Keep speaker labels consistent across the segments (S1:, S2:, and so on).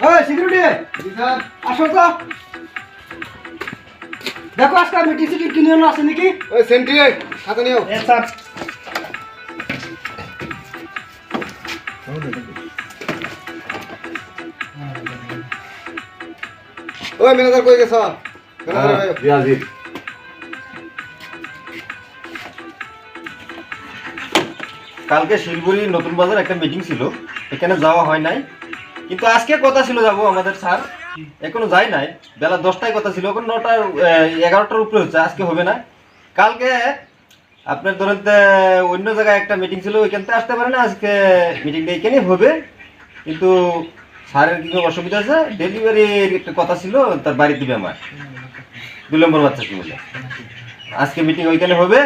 S1: ওই সিকিউরিটি আসো তো দেখো আজকে মিটিং সিটিং কিনে আনো আছে নাকি
S2: ওই সেন্ট্রি খাতা নিও
S1: স্যার
S2: ওই ম্যানেজার কই গেছ ম্যানেজার
S3: হাজির। কালকে শিলিগুড়ি নতুন বাজার একটা মিটিং ছিল, এখানে যাওয়া হয় নাই, কিন্তু আজকে কথা ছিল যাব আমাদের স্যার, এখনো যাই নাই। বেলা 10টায় কথা ছিল, এখন 9টা 11টার উপরে হচ্ছে, আজকে হবে না। কালকে আপনার ধরেন অন্য জায়গায় একটা মিটিং ছিল, ওইখান থেকে আসতে পারে না, আজকে মিটিংটা এখানেই হবে। কিন্তু স্যারের কি অসুবিধা আছে, ডেলিভারির একটা কথা ছিল, তার বাড়ি দিবে আমার 2 নম্বর বাচ্চা কি বলে। আজকে মিটিং ওইখানে হবে,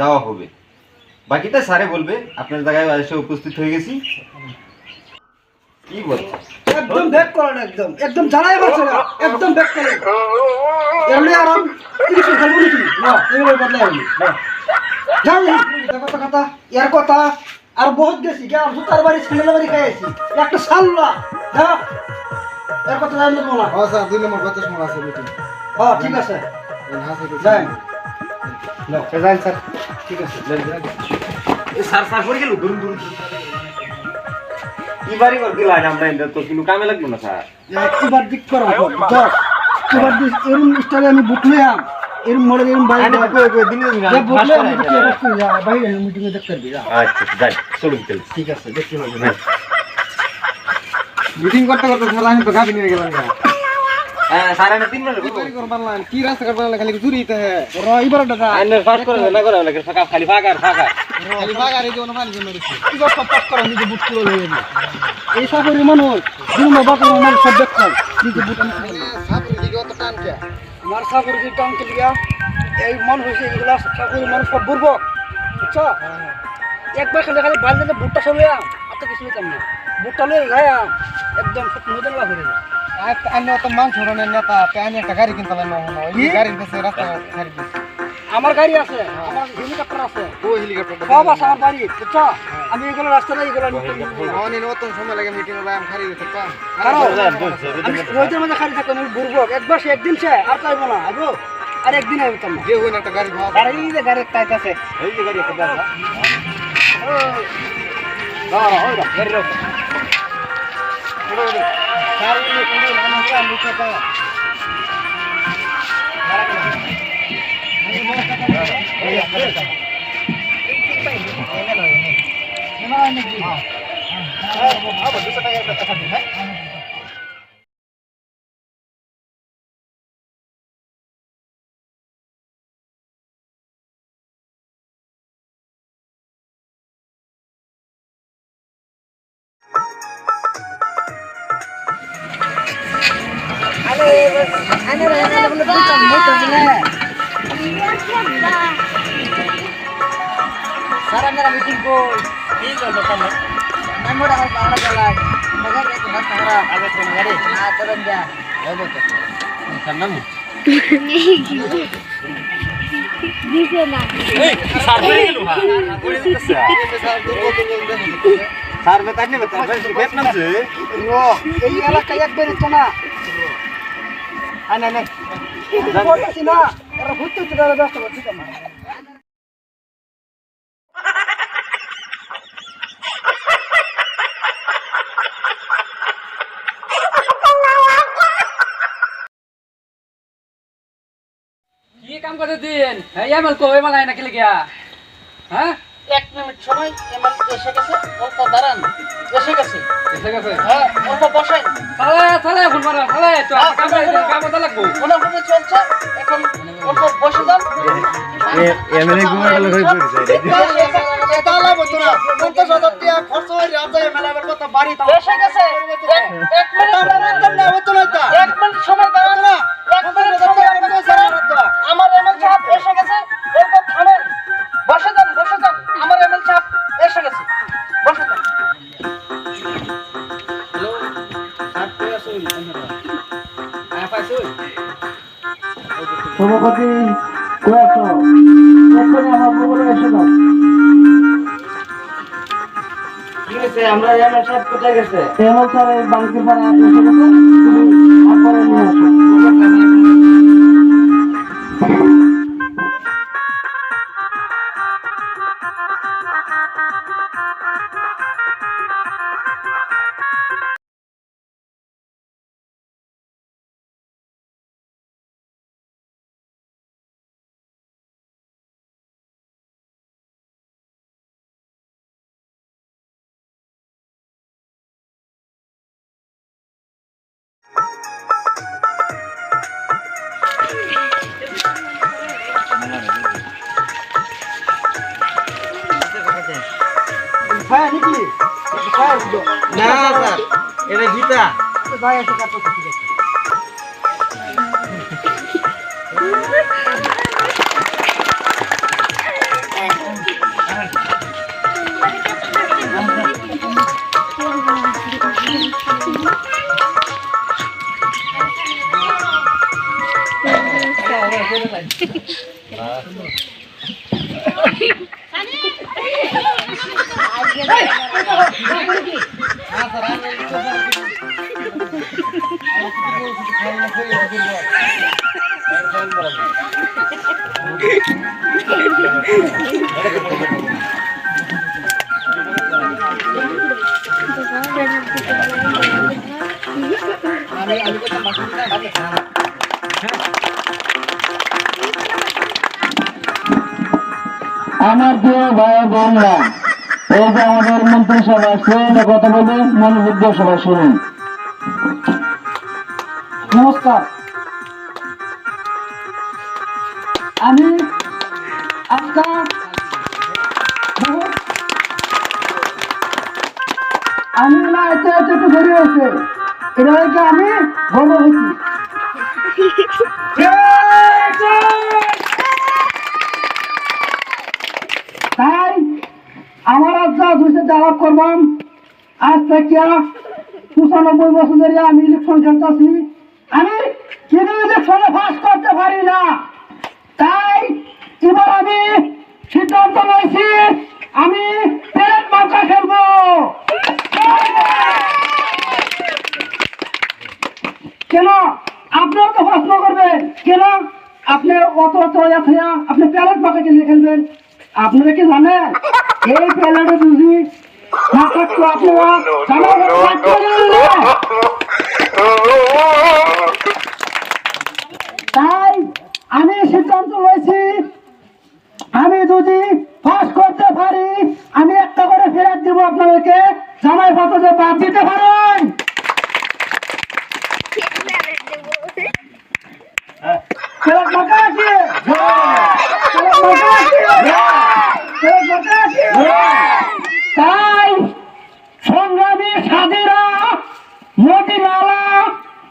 S3: যাওয়া হবে, বাকিটা স্যারে বলবে। আপনার জায়গায় এসে উপস্থিত হয়ে গেছি। কি বলছে
S1: একদম ব্যাক করেন, একদম একদম জানাই পারছে না, একদম ব্যাক করেন। এমনি আরাম কিছু খেলবো নাকি না, এগুলো বদলাই হইনি যাও দেখো তো কথা এর কথা আর বহুত গেছি গে আর সুতার বাড়ি ছেলের বাড়ি খাইছি একটা সাল্লা যাও এর কথা জানলে বলা।
S2: ও স্যার 2 নম্বর 50 নম্বর আছে মিটিং।
S1: হ্যাঁ ঠিক আছে যাই নাও যাই স্যার ঠিক আছে
S3: স্যার স্যার করে গেল দূর দূর কি বাড়ি করে দিলাই আমরা, এটা তো কিন্তু কামে লাগলো না স্যার।
S1: একবার দিক করো যাও একবার দিক এরম স্টাইলে আমি বুটলাম এরম মডেল এরম বাইরে
S3: দিনে
S1: যা বুটলে আমি দেখতে পাচ্ছি যা বাইরে মিটিং এ দেখতে পারবি যা।
S3: আচ্ছা যাই চলুন চল।
S1: ঠিক আছে দেখতে হবে
S2: মিটিং করতে করতে স্যার আমি তো গাবি নিয়ে গেলাম
S3: হ্যাঁ স্যার আমি 3 মিনিট
S2: কি বাড়ি করবার না কি রাস্তা করবার না খালি চুরিতে হে
S1: ওরা এবার দাদা
S3: আইনে ফাস্ট করে না করে লাগে ফাঁকা খালি ফাঁকা আর ফাঁকা
S2: খালি বাগার এই জন্য পানি জন্য দিছি
S1: এবার সব পাস করা নিজে বুট করে লয়ে যাবে এই সাগরের মানুষ দিন বাবা আমার সব দেখতে নিজে বুট আমি
S2: সাপুরি দিকে অত টান কে
S1: আমার সাগরের যে টাউন কে লিয়া এই মন হইছে এগুলা সাগরের মানুষ সব বুড়বো বুঝছো একবার খালি খালি বালতিতে বুটটা সরিয়ে এত কিছু নিতাম না বুটটা লয়ে গায়া একদম সব নদন লাগা হয়ে যায়
S2: আমি অত মান ধরনের নেতা আমি একটা গাড়ি কিনতে পারলাম না ওই গাড়ির কাছে রাস্তা ছাড়ি দিছি
S1: আমার গাড়ি আছে আমার হেলিকপ্টার আছে
S2: ও হেলিকপ্টার
S1: সব আছে আমার বাড়ি বুঝছো আমি এগুলো রাস্তা নাই এগুলো
S2: অনেক নতুন সময় লাগে মিটিং এ আমি খালি দিতে পাম
S1: আমি রোজের মধ্যে খালি থাকতাম আমি বুড়বো একবার সে একদিন সে আর চাইবো না আইবো আর একদিন আইতাম না
S2: যে হইন একটা গাড়ি ভাড়া
S1: গাড়ি এই যে গাড়ির টাইট আছে
S3: এই যে গাড়ি একটা দাও
S1: না ওই না গাড়ি রাখ গাড়ি নিয়ে কোন মানুষ আমি কথা Sara मेरा मीटिंग को ठीक है बताना मैं मोड़ा हाल बाहर चला मगर एक बात हमारा आगे से गाड़ी हां चलन जा हो बेटा करना नहीं दिसे ना ए सर बोल गेलो हां बोल दे
S3: স্যার मैं ताने बता वियतनाम से
S1: ও এই এলাকা একবার হচ্ছে না
S3: আয় না
S1: বলছি না এরা ঘুরতে ঘুরতে ব্যস্ত ঠিক আছে
S4: কি কাম করতে দিন এমএল কো এমএল আয় না কি লিখিয়া হ্যাঁ
S1: 1 মিনিট সময় এমন এসে গেছে অল্প দাঁড়ান এসে গেছে
S4: এসে গেছে
S1: হ্যাঁ অল্প বসেন
S4: চালে চালে এখন মারা চালে তো কাম করে কাম করতে লাগবো
S1: ওনার চলছে এখন অল্প বসে যান
S3: এমএলএ গুমার গেল হই পড়ছে
S1: তালা বতরা 50,000 টাকা খরচ হই রাজা মেলাবার কথা বাড়ি এসে গেছে 1 মিনিট দাঁড়ান না হতো না 1 মিনিট সময় দাঁড়ান না 1 মিনিট সময় আমার এমএল সাহেব এসে গেছে এরপর থামেন বসে যান আমার এমএল সাহেব এসে গেছে বসে যান
S4: হ্যালো সাত কই আছো আয় পাইছো
S1: সভাপতি কই আছো এখন আমার মোবাইলে এসে দাও গেছে আমরা এমএল সাহেব কোথায় গেছে এমএল স্যার এই বাংকি পাড়া এসে গেছে তুমি তারপরে নিয়ে আসো ভাই নাকি
S2: না স্যার এটা গীতা
S1: ভাই এসে কাটো ঠিক আছে আমার প্রিয় ভাই বোনরা এই যে আমাদের মন্ত্রিসভা আসছে কথা বলে মনোযোগ দিয়ে সবাই শুনুন নমস্কার আমি আজকাল আমি না এতে এতে একটু দেরি হয়েছে এটা হয়েছে আমি বলে হয়েছি তাই আমার আজ যা দুইশো আলাপ করবাম আজ থেকে 95 বছর ধরে আমি ইলেকশন খেলতেছি আমি কিন্তু ইলেকশনে পাস করতে পারি না তাই এবার আমি সিদ্ধান্ত নিয়েছি আমি প্যারেড মার্কা খেলবো কেন আপনারা তো প্রশ্ন করবেন কেন আপনি অত আপনি প্যারেড মার্কা খেলবেন আপনারা কি জানেন এই প্যারেডে যদি না থাকতো তাই আমি সিদ্ধান্ত নিয়েছি আমি যদি পাস করতে পারি আমি একটা করে ফেরত দিব আপনাদেরকে জামাই পাত্রদের বাদ দিতে পারেন ফেরত মার্কা আছে ফেরত মার্কা আছে ফেরত মার্কা আছে তাই সংগ্রামী সাথীরা নদীনালা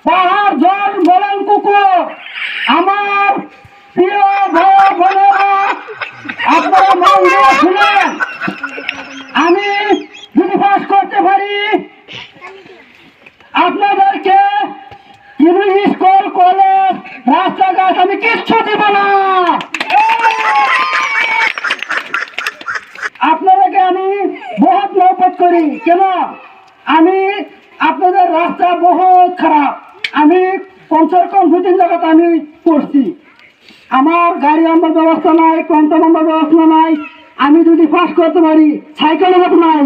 S1: পাহাড় জল বলেন কুকুর আমার প্রিয় ভাই বোনেরা আপনারা মন দিয়ে শুনেন আমি যদি পাস করতে পারি আপনাদেরকে স্কুল কলেজ রাস্তাঘাট আমি কিচ্ছু দিব না আপনাদেরকে আমি বহুত মহব্বত করি কেন আমি আপনাদের রাস্তা বহুত খারাপ আমি পঞ্চাশ দুই জায়গাতে আমি করছি আমার গাড়ি আনবার ব্যবস্থা নাই কন্ট্রোল আনবার ব্যবস্থা নাই আমি যদি পাস করতে পারি সাইকেলের মতো নাই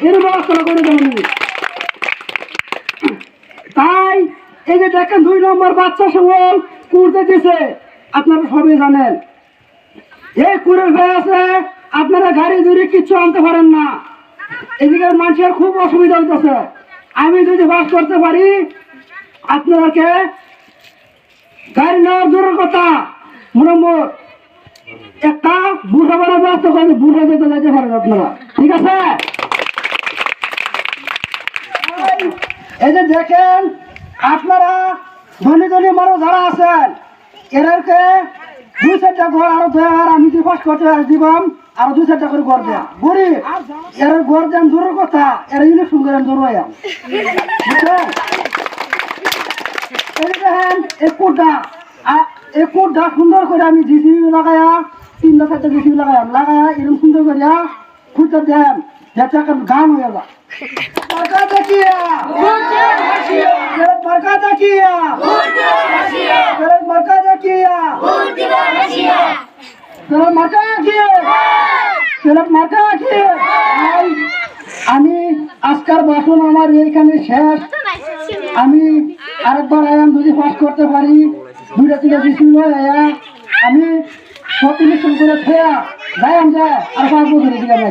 S1: এর ব্যবস্থা করে দেবেন তাই এই যে দেখেন 2 নম্বর বাচ্চা সবল কুড়তে দিছে আপনারা সবাই জানেন এই কুড়ের ভয় আছে আপনারা গাড়ি ধরে কিছু আনতে পারেন না এদিকে মানুষের খুব অসুবিধা হইতেছে আমি যদি বাস করতে পারি আপনাদেরকে গাড়ি নেওয়ার দূরের কথা মোটামুট একটা বুঝা পড়ার ব্যবস্থা করে বুঝা যেতে যেতে পারেন আপনারা ঠিক আছে এই যে দেখেন আপনারা ধনী ধনী মানুষ যারা আছেন এদেরকে 2-4টা ঘর আরো দেওয়ার আমি যদি পাস করতে দিবাম আরো 2-4টা করে ঘর দেয়া গরিব এর ঘর দেন দূরের কথা এরা ইলেকশন করেন দূর হইয়া বুঝলেন এই দেখেন এই কোটটা সুন্দর করে আমি জিসিবি লাগায়া 3-4টা জিসিবি লাগায়া এরকম সুন্দর করিয়া খুঁজতে দেন যেটা কাম গান হয়ে যা মার্কা দেখিয়া মার্কা দেখিয়া মার্কা দেখিয়া মার্কা দেখিয়া মার্কা দেখিয়া আমি আজকার বাসন আমার এইখানে শেষ আমি আরেকবার আয়াম যদি পাস করতে পারি 2টা 3টা বিছিল আমি সব ইলেকশন করে খেয়া যাই আমি আর 5 বছর দিলাম না